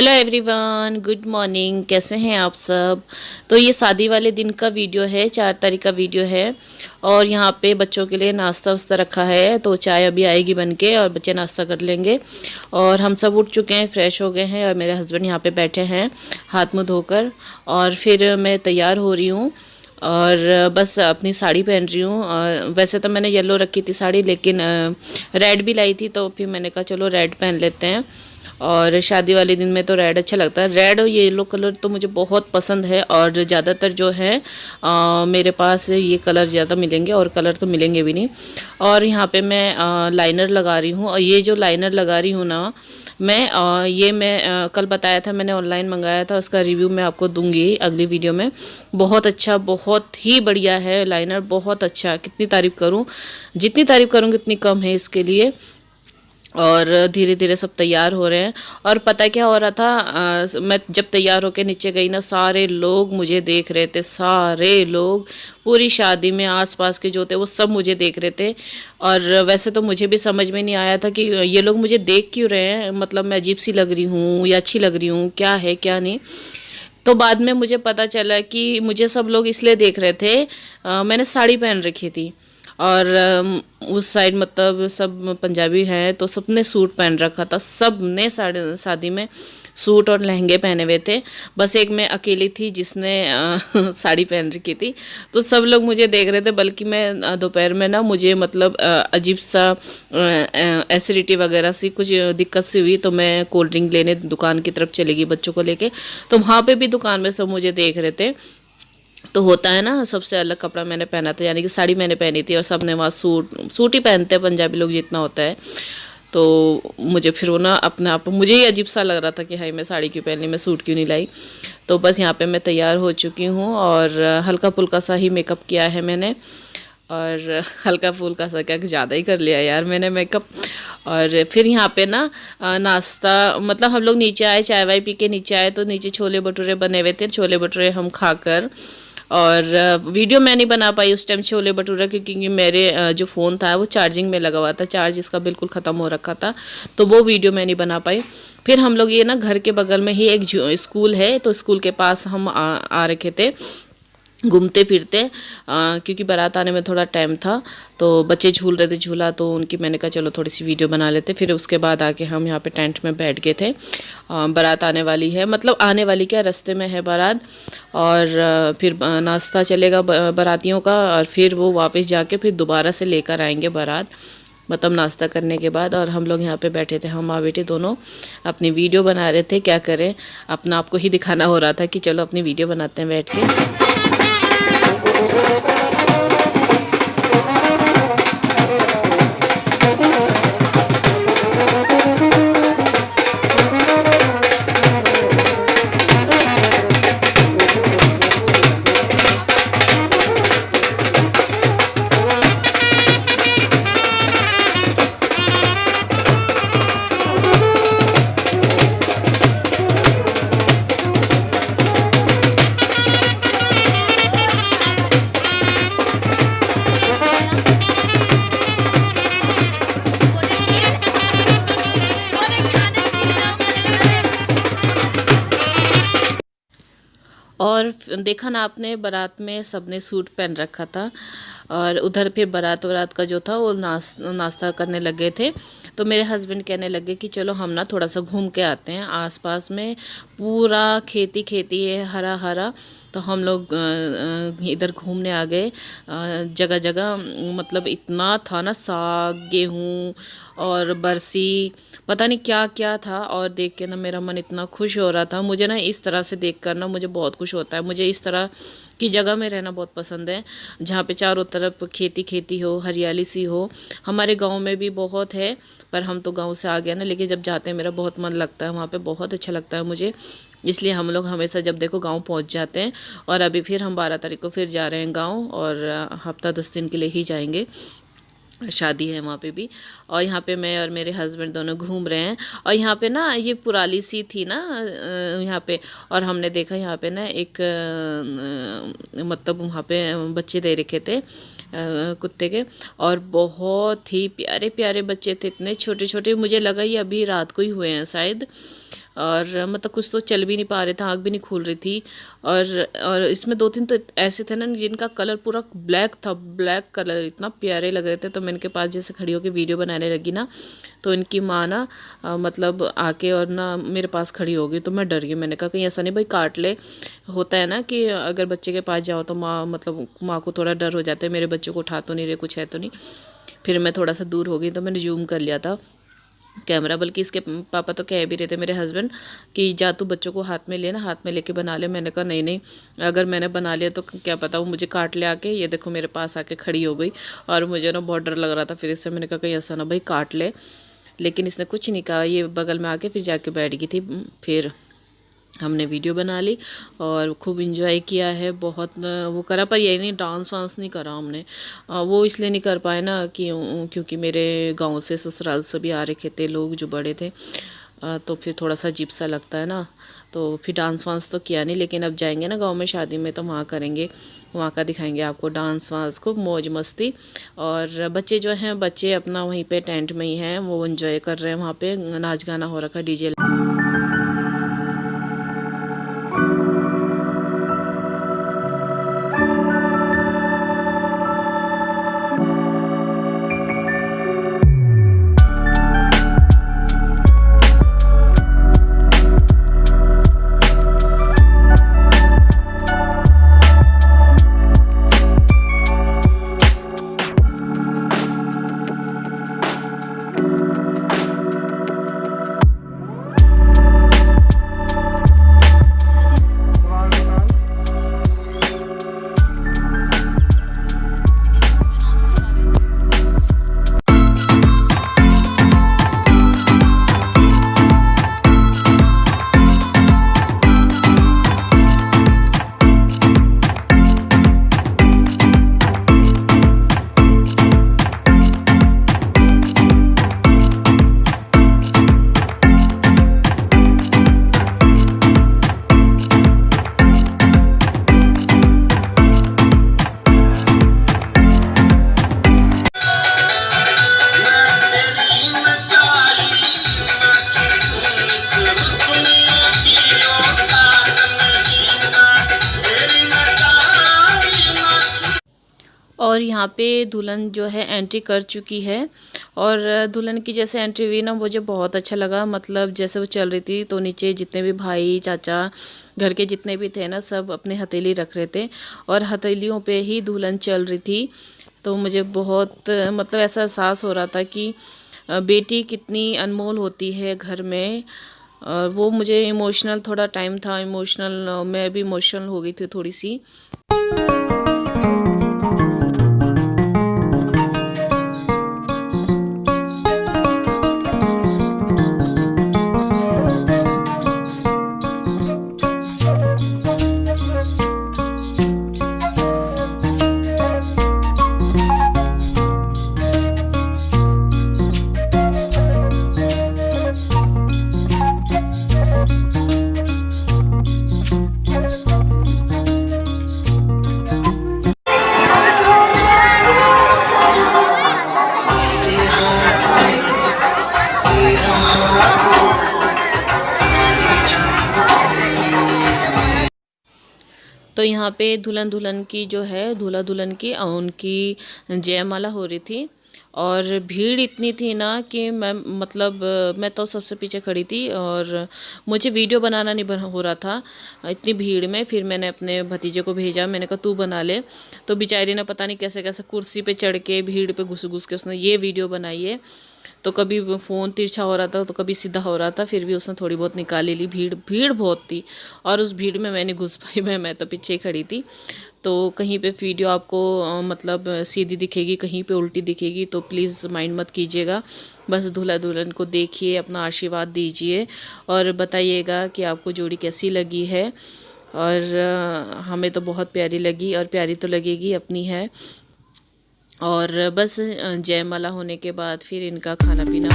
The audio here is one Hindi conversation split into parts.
Hello everyone, good morning. कैसे हैं आप सब। तो ये शादी वाले दिन का वीडियो है, 4 तारीख का वीडियो है। और यहाँ पे बच्चों के लिए नाश्ता वास्ता रखा है, तो चाय अभी आएगी बन के और बच्चे नाश्ता कर लेंगे। और हम सब उठ चुके हैं, फ्रेश हो गए हैं और मेरे हस्बैंड यहाँ पे बैठे हैं हाथ मुँह धोकर। और फिर मैं तैयार हो रही हूँ और बस अपनी साड़ी पहन रही हूँ। और वैसे तो मैंने येलो रखी थी साड़ी, लेकिन रेड भी लाई थी, तो फिर मैंने कहा चलो रेड पहन लेते हैं। और शादी वाले दिन में तो रेड अच्छा लगता है। रेड और येलो कलर तो मुझे बहुत पसंद है और ज़्यादातर जो है मेरे पास ये कलर ज़्यादा मिलेंगे, और कलर तो मिलेंगे भी नहीं। और यहाँ पे मैं लाइनर लगा रही हूँ। और ये जो लाइनर लगा रही हूँ ना मैं, ये मैं कल बताया था, मैंने ऑनलाइन मंगाया था, उसका रिव्यू मैं आपको दूंगी अगली वीडियो में। बहुत अच्छा, बहुत ही बढ़िया है लाइनर, बहुत अच्छा। कितनी तारीफ़ करूँ, जितनी तारीफ़ करूँगी उतनी कम है इसके लिए। और धीरे धीरे सब तैयार हो रहे हैं। और पता क्या हो रहा था, मैं जब तैयार होकर नीचे गई ना, सारे लोग मुझे देख रहे थे, सारे लोग पूरी शादी में आसपास के जो थे वो सब मुझे देख रहे थे। और वैसे तो मुझे भी समझ में नहीं आया था कि ये लोग मुझे देख क्यों रहे हैं, मतलब मैं अजीब सी लग रही हूँ या अच्छी लग रही हूँ, क्या है क्या नहीं। तो बाद में मुझे पता चला कि मुझे सब लोग इसलिए देख रहे थे, मैंने साड़ी पहन रखी थी। और उस साइड मतलब सब पंजाबी हैं, तो सबने सूट पहन रखा था, सब ने शादी में सूट और लहंगे पहने हुए थे। बस एक मैं अकेली थी जिसने साड़ी पहन रखी थी। तो सब लोग मुझे देख रहे थे। बल्कि मैं दोपहर में ना, मुझे मतलब अजीब सा एसिडिटी वगैरह सी कुछ दिक्कत सी हुई, तो मैं कोल्ड ड्रिंक लेने दुकान की तरफ चली गई बच्चों को लेके। तो वहाँ पे भी दुकान में सब मुझे देख रहे थे। तो होता है ना, सबसे अलग कपड़ा मैंने पहना था, यानी कि साड़ी मैंने पहनी थी, और सब ने वहाँ सूट सूट ही पहनते हैं पंजाबी लोग, जितना होता है। तो मुझे फिर वो ना अपने आप मुझे ही अजीब सा लग रहा था कि हाय मैं साड़ी क्यों पहन ली, मैं सूट क्यों नहीं लाई। तो बस यहाँ पे मैं तैयार हो चुकी हूँ और हल्का फुल्का सा ही मेकअप किया है मैंने। और हल्का फुल्का सा क्या, ज़्यादा ही कर लिया यार मैंने मेकअप। और फिर यहाँ पे ना नाश्ता, मतलब हम लोग नीचे आए, चाय वाय पी के नीचे आए, तो नीचे छोले भटूरे बने हुए थे। छोले भटूरे हम खाकर, और वीडियो मैं नहीं बना पाई उस टाइम छोले भटूरे की, क्योंकि मेरे जो फ़ोन था वो चार्जिंग में लगा हुआ था, चार्ज इसका बिल्कुल ख़त्म हो रखा था, तो वो वीडियो मैं नहीं बना पाई। फिर हम लोग ये ना, घर के बगल में ही एक स्कूल है, तो स्कूल के पास हम आ रखे थे घूमते फिरते, क्योंकि बारात आने में थोड़ा टाइम था। तो बच्चे झूल रहे थे झूला, तो उनकी मैंने कहा चलो थोड़ी सी वीडियो बना लेते। फिर उसके बाद आके हम यहाँ पे टेंट में बैठ गए थे। बारात आने वाली है, मतलब आने वाली क्या, रास्ते में है बारात। और फिर नाश्ता चलेगा बारातियों का, और फिर वो वापस जाके फिर दोबारा से लेकर आएंगे बारात, मतलब नाश्ता करने के बाद। और हम लोग यहाँ पे बैठे थे, हम माँ बेटे दोनों अपनी वीडियो बना रहे थे। क्या करें, अपना आपको ही दिखाना हो रहा था कि चलो अपनी वीडियो बनाते हैं बैठ के। और देखा ना आपने, बारात में सबने सूट पहन रखा था। और उधर फिर बारात वरात का जो था वो नाश्ता करने लगे थे। तो मेरे हस्बैंड कहने लगे कि चलो हम ना थोड़ा सा घूम के आते हैं, आसपास में पूरा खेती खेती है, हरा हरा। तो हम लोग इधर घूमने आ गए। जगह जगह मतलब इतना था ना, साग, गेहूँ और बरसी, पता नहीं क्या क्या था। और देख के ना मेरा मन इतना खुश हो रहा था। मुझे ना इस तरह से देख कर ना मुझे बहुत खुश होता है। मुझे इस तरह की जगह में रहना बहुत पसंद है, जहाँ पे चारों तरफ खेती खेती हो, हरियाली सी हो। हमारे गांव में भी बहुत है, पर हम तो गांव से आ गए ना, लेकिन जब जाते हैं मेरा बहुत मन लगता है वहाँ पे, बहुत अच्छा लगता है मुझे। इसलिए हम लोग हमेशा जब देखो गांव पहुँच जाते हैं। और अभी फिर हम 12 तारीख को फिर जा रहे हैं गाँव, और हफ्ता 10 दिन के लिए ही जाएंगे, शादी है वहाँ पे भी। और यहाँ पे मैं और मेरे हस्बैंड दोनों घूम रहे हैं। और यहाँ पे ना ये पुराली सी थी ना यहाँ पे, और हमने देखा यहाँ पे ना एक मतलब वहाँ पे बच्चे दे रखे थे कुत्ते के, और बहुत ही प्यारे प्यारे बच्चे थे, इतने छोटे छोटे, मुझे लगा ये अभी रात को ही हुए हैं शायद। और मतलब कुछ तो चल भी नहीं पा रहे थे, आँख भी नहीं खुल रही थी। और इसमें 2-3 तो ऐसे थे ना जिनका कलर पूरा ब्लैक था, ब्लैक कलर, इतना प्यारे लग रहे थे। तो मैं इनके पास जैसे खड़ी होकर वीडियो बनाने लगी ना, तो इनकी माँ ना मतलब आके और ना मेरे पास खड़ी हो गई। तो मैं डर गई, मैंने कहा कहीं ऐसा नहीं भाई काट ले। होता है ना कि अगर बच्चे के पास जाओ तो माँ मतलब माँ को थोड़ा डर हो जाता है, मेरे बच्चे को उठा तो नहीं रहे, कुछ है तो नहीं। फिर मैं थोड़ा सा दूर हो गई, तो मैंने जूम कर लिया था कैमरा। बल्कि इसके पापा तो कह भी रहे थे, मेरे हस्बैंड, कि जा तू बच्चों को हाथ में ले ना, हाथ में लेके बना ले। मैंने कहा नहीं नहीं, अगर मैंने बना लिया तो क्या पता वो मुझे काट ले आके। ये देखो मेरे पास आके खड़ी हो गई और मुझे ना बहुत डर लग रहा था। फिर इससे मैंने कहा कहीं ऐसा ना भाई काट ले, लेकिन इसने कुछ नहीं कहा। ये बगल में आके फिर जाके बैठ गई थी। फिर हमने वीडियो बना ली और खूब इंजॉय किया है, बहुत वो करा। पर यही नहीं, डांस वांस नहीं करा हमने। वो इसलिए नहीं कर पाए ना कि क्योंकि मेरे गांव से, ससुराल से भी आ रखे थे लोग जो बड़े थे, तो फिर थोड़ा सा अजीब सा लगता है ना। तो फिर डांस वांस तो किया नहीं, लेकिन अब जाएंगे ना गांव में शादी में तो वहाँ करेंगे, वहाँ का दिखाएंगे आपको डांस वांस, खूब मौज मस्ती। और बच्चे जो हैं, बच्चे अपना वहीं पे टेंट में ही हैं, वो एंजॉय कर रहे हैं। वहाँ पे नाच गाना हो रखा, डीजे। और यहाँ पे दुल्हन जो है एंट्री कर चुकी है। और दुल्हन की जैसे एंट्री हुई ना, मुझे बहुत अच्छा लगा। मतलब जैसे वो चल रही थी तो नीचे जितने भी भाई चाचा घर के जितने भी थे ना, सब अपने हथेली रख रहे थे और हथेलियों पे ही दुल्हन चल रही थी। तो मुझे बहुत मतलब ऐसा एहसास हो रहा था कि बेटी कितनी अनमोल होती है घर में। वो मुझे इमोशनल थोड़ा टाइम था, इमोशनल, मैं भी इमोशनल हो गई थी थोड़ी सी। तो यहाँ पे दुल्हन दुल्हन की जो है, दूल्हा दुल्हन की उनकी जयमाला हो रही थी। और भीड़ इतनी थी ना कि मैं तो सबसे पीछे खड़ी थी और मुझे वीडियो बनाना नहीं हो रहा था इतनी भीड़ में। फिर मैंने अपने भतीजे को भेजा, मैंने कहा तू बना ले। तो बेचारी ने पता नहीं कैसे कैसे कुर्सी पे चढ़ के भीड़ पे घुस घुस के उसने ये वीडियो बनाई है। तो कभी फ़ोन तिरछा हो रहा था तो कभी सीधा हो रहा था, फिर भी उसने थोड़ी बहुत निकाली ली। भीड़ भीड़ बहुत थी और उस भीड़ में मैं नहीं घुस पाई, मैं तो पीछे खड़ी थी। तो कहीं पे वीडियो आपको मतलब सीधी दिखेगी, कहीं पे उल्टी दिखेगी, तो प्लीज़ माइंड मत कीजिएगा। बस दूल्हा दुल्हन को देखिए, अपना आशीर्वाद दीजिए और बताइएगा कि आपको जोड़ी कैसी लगी है। और हमें तो बहुत प्यारी लगी और प्यारी तो लगेगी, अपनी है। और बस जयमाला होने के बाद फिर इनका खाना पीना।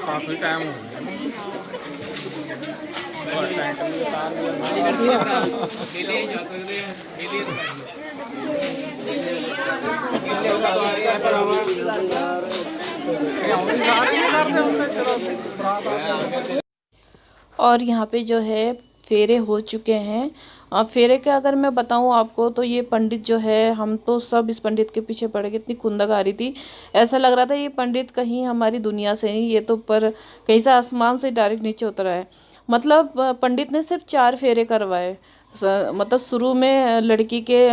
काफी टाइम हो और यहाँ पे जो है फेरे हो चुके हैं। अब फेरे के अगर मैं बताऊँ आपको तो ये पंडित जो है, हम तो सब इस पंडित के पीछे पड़ गए, इतनी खुंदक आ रही थी, ऐसा लग रहा था ये पंडित कहीं हमारी दुनिया से नहीं, ये तो पर कहीं से आसमान से डायरेक्ट नीचे उतरा है। मतलब पंडित ने सिर्फ 4 फेरे करवाए। मतलब शुरू में लड़की के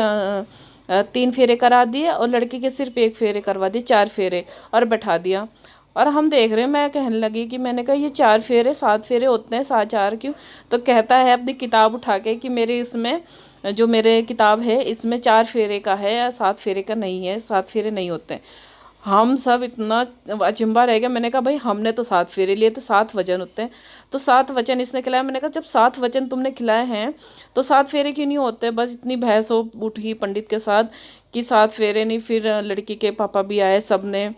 3 फेरे करा दिए और लड़की के सिर्फ 1 फेरे करवा दिए, 4 फेरे और बैठा दिया। और हम देख रहे हैं, मैं कहने लगी कि मैंने कहा ये 4 फेरे 7 फेरे होते हैं, 4 क्यों? तो कहता है अपनी किताब उठा के कि मेरे इसमें जो मेरे किताब है इसमें 4 फेरे का है या 7 फेरे का नहीं है, 7 फेरे नहीं होते हैं। हम सब इतना अचंभा रह गया। मैंने कहा भाई हमने तो 7 फेरे लिए, तो 7 वचन होते हैं, तो 7 वचन इसने खिलाया। मैंने कहा जब 7 वचन तुमने खिलाए हैं तो 7 फेरे क्यों नहीं होते? बस इतनी बहस हो उठी पंडित के साथ कि 7 फेरे नहीं। फिर लड़की के पापा भी आए, सब ने,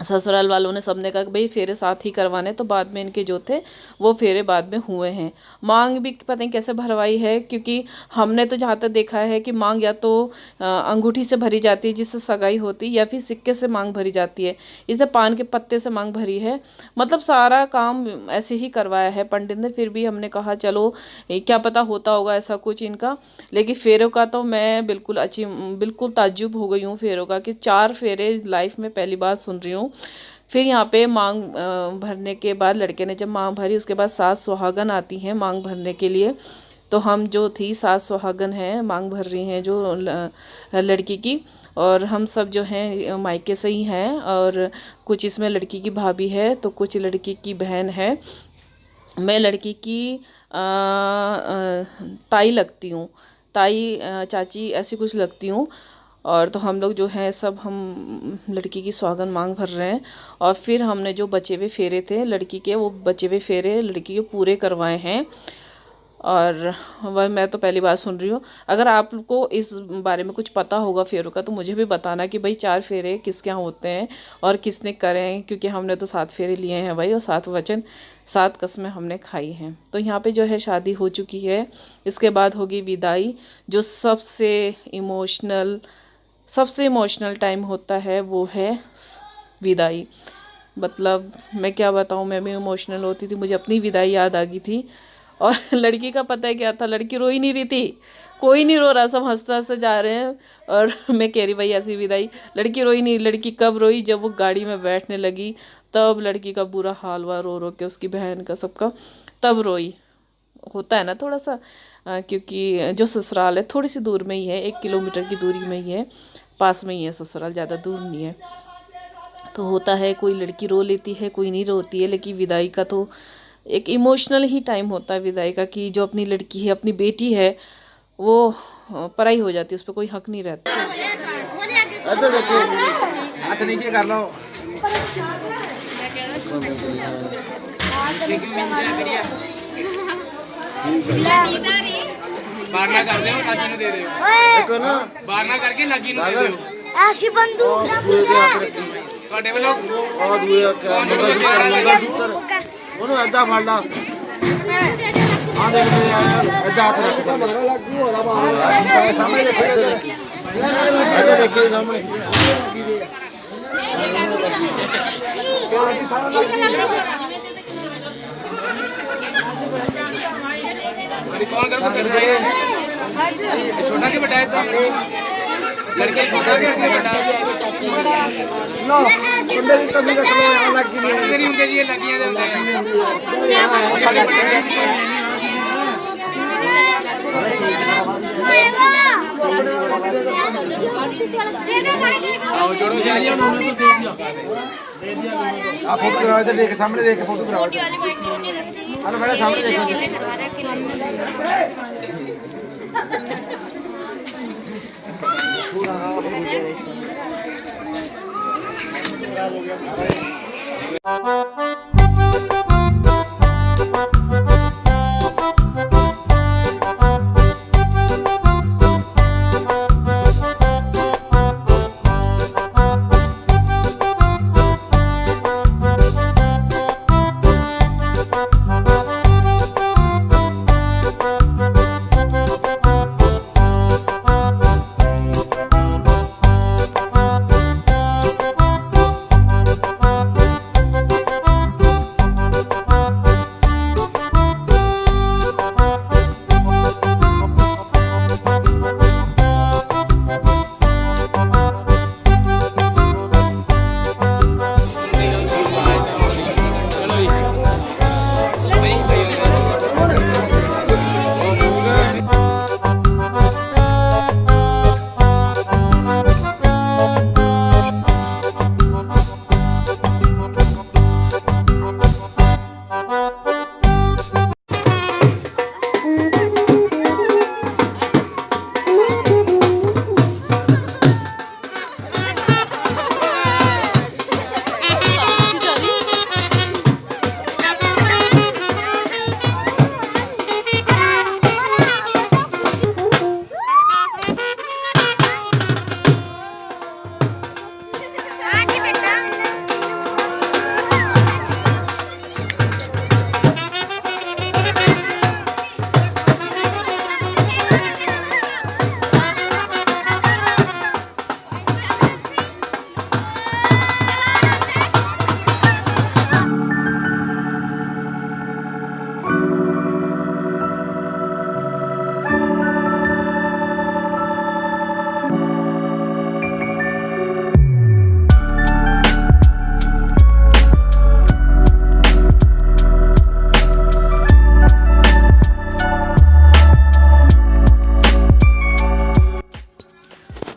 ससुराल वालों ने, सबने कहा कि भाई फेरे 7 ही करवाने। तो बाद में इनके जो थे वो फेरे बाद में हुए हैं। मांग भी पता नहीं कैसे भरवाई है, क्योंकि हमने तो जहाँ तक देखा है कि मांग या तो अंगूठी से भरी जाती है जिससे सगाई होती, या फिर सिक्के से मांग भरी जाती है। इसे पान के पत्ते से मांग भरी है। मतलब सारा काम ऐसे ही करवाया है पंडित ने। फिर भी हमने कहा चलो क्या पता होता होगा ऐसा कुछ इनका। लेकिन फेरों का तो मैं बिल्कुल ताज्जुब हो गई हूँ फेरों का, कि 4 फेरे लाइफ में पहली बार सुन रही हूँ। फिर यहाँ पे मांग भरने के बाद लड़के ने जब मांग भरी, उसके बाद 7 सुहागन आती हैं मांग भरने के लिए। तो हम जो थी 7 सुहागन हैं, मांग भर रही हैं जो लड़की की। और हम सब जो हैं मायके से ही हैं, और कुछ इसमें लड़की की भाभी है तो कुछ लड़की की बहन है। मैं लड़की की ताई लगती हूँ, ताई चाची ऐसी कुछ लगती हूँ। और तो हम लोग जो हैं सब हम लड़की की सुहागन मांग भर रहे हैं। और फिर हमने जो बचे हुए फेरे थे लड़की के, वो बचे हुए फेरे लड़की के पूरे करवाए हैं। और वह मैं तो पहली बार सुन रही हूँ। अगर आपको इस बारे में कुछ पता होगा फेरों का तो मुझे भी बताना कि भाई 4 फेरे किसके यहाँ होते हैं और किसने करें, क्योंकि हमने तो 7 फेरे लिए हैं भाई, और 7 वचन 7 कसमें हमने खाई हैं। तो यहाँ पे जो है शादी हो चुकी है। इसके बाद होगी विदाई, जो सबसे इमोशनल टाइम होता है, वो है विदाई। मतलब मैं क्या बताऊँ, मैं भी इमोशनल होती थी, मुझे अपनी विदाई याद आ गई थी। और लड़की का पता है क्या था, लड़की रो ही नहीं रही थी, कोई नहीं रो रहा, सब हंसते हंसते जा रहे हैं। और मैं कह रही भाई ऐसी विदाई, लड़की रोई नहीं। लड़की कब रोई, जब वो गाड़ी में बैठने लगी तब लड़की का बुरा हाल हुआ, रो रो के, उसकी बहन का, सबका, तब रोई। होता है ना थोड़ा सा, क्योंकि जो ससुराल है थोड़ी सी दूर में ही है, 1 किलोमीटर की दूरी में ही है, पास में ही है ससुराल, ज़्यादा दूर नहीं है। तो होता है, कोई लड़की रो लेती है, कोई नहीं रोती है। लेकिन विदाई का तो एक इमोशनल ही टाइम होता है विदाई का, कि जो अपनी लड़की है, अपनी बेटी है, वो पराई हो जाती है, उस पर कोई हक नहीं रहता। इधर देखो, हाथ नीचे कर लो। बारना कर दे, नागी नु दे दे। देखो ना, बारना करके नागी नु दे दे। ऐसी बंदूक ਤੁਹਾਡੇ ਵੱਲੋਂ ਆ ਦੂਏ ਮੰਗਲ ਸੂਤਰ ਉਹਨੂੰ ਐਦਾਂ ਫੜ ਲਾ ਆ ਦੇਖ ਲੈ ਐਦਾਂ ਹੱਥ ਰੱਖ ਲੱਗੀ ਹੋਣਾ ਬਾਹਰ ਸਾਹਮਣੇ ਦੇਖੋ ਐਦਾਂ ਦੇਖੋ ਸਾਹਮਣੇ कौन करो छोटा के बड़ा है तो लड़के छोटा के बड़ा लो सुंदर की कमी रख लो यहां लग गई तेरी उनके जी लगियां दे होते हैं आओ जोड़ो से आप फोटो कराओ इधर देख सामने देख फोटो कराओ हेलो बेटा सामने देखो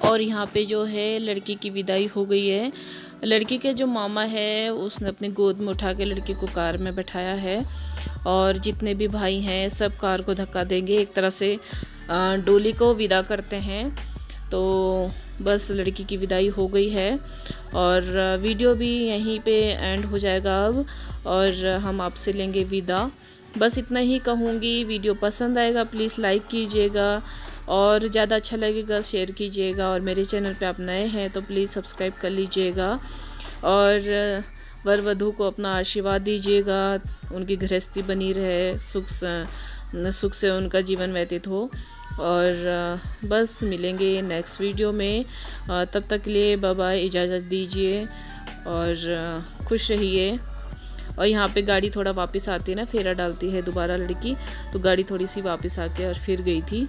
और यहाँ पे जो है लड़की की विदाई हो गई है। लड़की के जो मामा है उसने अपनी गोद में उठा के लड़की को कार में बैठाया है और जितने भी भाई हैं सब कार को धक्का देंगे, एक तरह से डोली को विदा करते हैं। तो बस लड़की की विदाई हो गई है और वीडियो भी यहीं पे एंड हो जाएगा अब और हम आपसे लेंगे विदा। बस इतना ही कहूँगी। वीडियो पसंद आएगा प्लीज़ लाइक कीजिएगा और ज़्यादा अच्छा लगेगा शेयर कीजिएगा और मेरे चैनल पे आप नए हैं तो प्लीज़ सब्सक्राइब कर लीजिएगा और वर वधू को अपना आशीर्वाद दीजिएगा, उनकी गृहस्थी बनी रहे, सुख से उनका जीवन व्यतीत हो। और बस मिलेंगे नेक्स्ट वीडियो में, तब तक के लिए बाय बाय, इजाज़त दीजिए और खुश रहिए। और यहाँ पे गाड़ी थोड़ा वापस आती है ना, फेरा डालती है दोबारा लड़की, तो गाड़ी थोड़ी सी वापस आके और फिर गई थी।